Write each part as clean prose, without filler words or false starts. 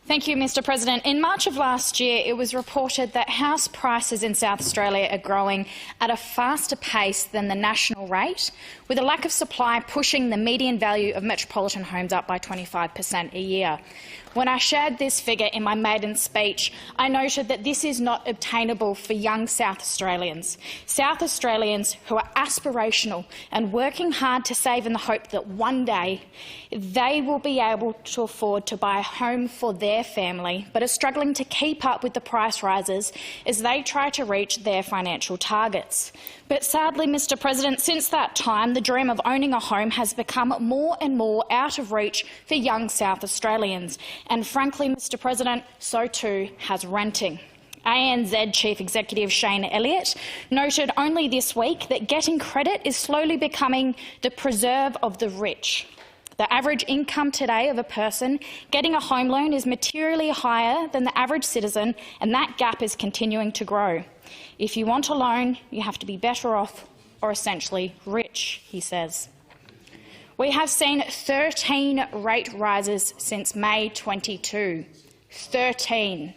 Thank you, Mr President. In March of last year, it was reported that house prices in South Australia are growing at a faster pace than the national rate, with a lack of supply pushing the median value of metropolitan homes up by 25% a year. When I shared this figure in my maiden speech, I noted that this is not obtainable for young South Australians who are aspirational and working hard to save in the hope that one day they will be able to afford to buy a home for their family, but are struggling to keep up with the price rises as they try to reach their financial targets. But sadly, Mr President, since that time, the dream of owning a home has become more and more out of reach for young South Australians. And frankly, Mr President, so too has renting. ANZ Chief Executive Shane Elliott noted only this week that getting credit is slowly becoming the preserve of the rich. The average income today of a person getting a home loan is materially higher than the average citizen, and that gap is continuing to grow. If you want a loan, you have to be better off or essentially rich, he says. We have seen 13 rate rises since May 22. 13.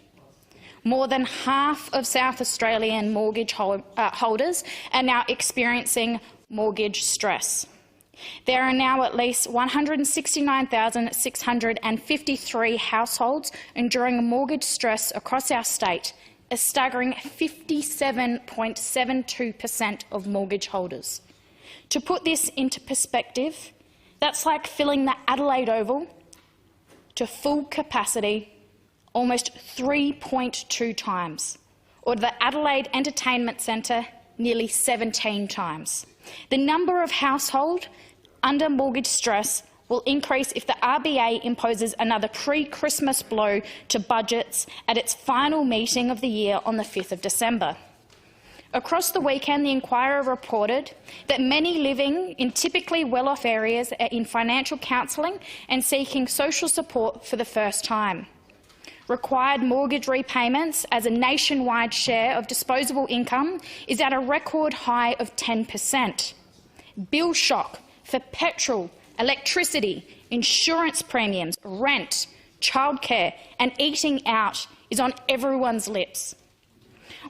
More than half of South Australian mortgage holders are now experiencing mortgage stress. There are now at least 169,653 households enduring mortgage stress across our state, a staggering 57.72% of mortgage holders. To put this into perspective, that's like filling the Adelaide Oval to full capacity almost 3.2 times, or the Adelaide Entertainment Centre nearly 17 times. The number of households under mortgage stress will increase if the RBA imposes another pre-Christmas blow to budgets at its final meeting of the year on the 5th of December. Across the weekend, the Inquirer reported that many living in typically well-off areas are in financial counselling and seeking social support for the first time. Required mortgage repayments as a nationwide share of disposable income is at a record high of 10%. Bill shock for petrol, electricity, insurance premiums, rent, childcare and eating out is on everyone's lips.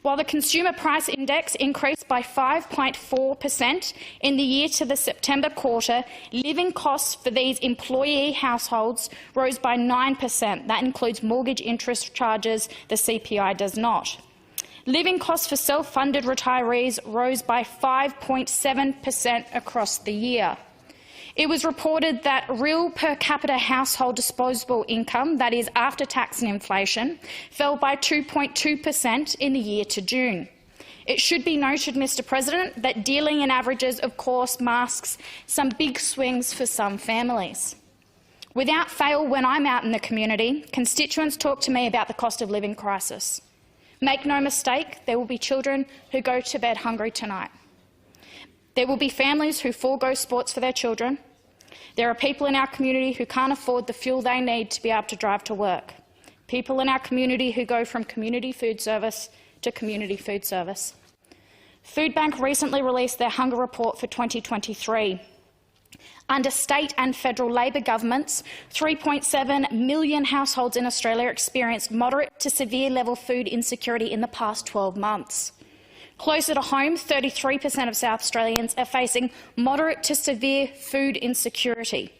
While the Consumer Price Index increased by 5.4% in the year to the September quarter, living costs for these employee households rose by 9%. That includes mortgage interest charges. The CPI does not. Living costs for self-funded retirees rose by 5.7% across the year. It was reported that real per capita household disposable income, that is after tax and inflation, fell by 2.2% in the year to June. It should be noted, Mr President, that dealing in averages of course masks some big swings for some families. Without fail, when I'm out in the community, constituents talk to me about the cost of living crisis. Make no mistake, there will be children who go to bed hungry tonight. There will be families who forego sports for their children. There are people in our community who can't afford the fuel they need to be able to drive to work. People in our community who go from community food service to community food service. Foodbank recently released their hunger report for 2023. Under state and federal Labor governments, 3.7 million households in Australia experienced moderate to severe level food insecurity in the past 12 months. Closer to home, 33% of South Australians are facing moderate to severe food insecurity.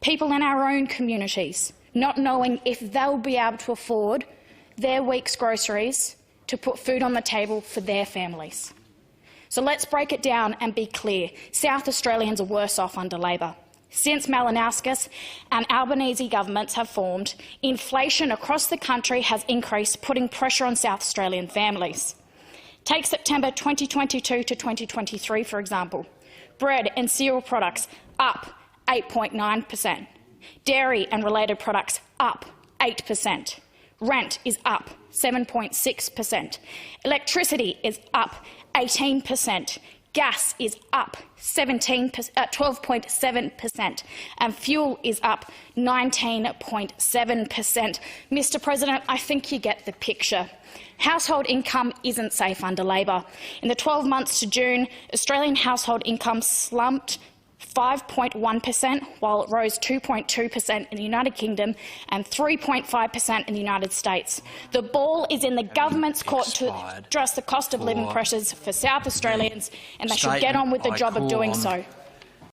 People in our own communities not knowing if they'll be able to afford their week's groceries to put food on the table for their families. So let's break it down and be clear. South Australians are worse off under Labor. Since Malinauskas and Albanese governments have formed, inflation across the country has increased, putting pressure on South Australian families. Take September 2022 to 2023, for example. Bread and cereal products up 8.9%. Dairy and related products up 8%. Rent is up 7.6%. Electricity is up 18%. Gas is up 12.7%, and fuel is up 19.7%. Mr President, I think you get the picture. Household income isn't safe under Labor. In the 12 months to June, Australian household income slumped 5.1%, while it rose 2.2% in the United Kingdom and 3.5% in the United States. The ball is in the government's court to address the cost of living pressures for South Australians, and they should get on with the job of doing so.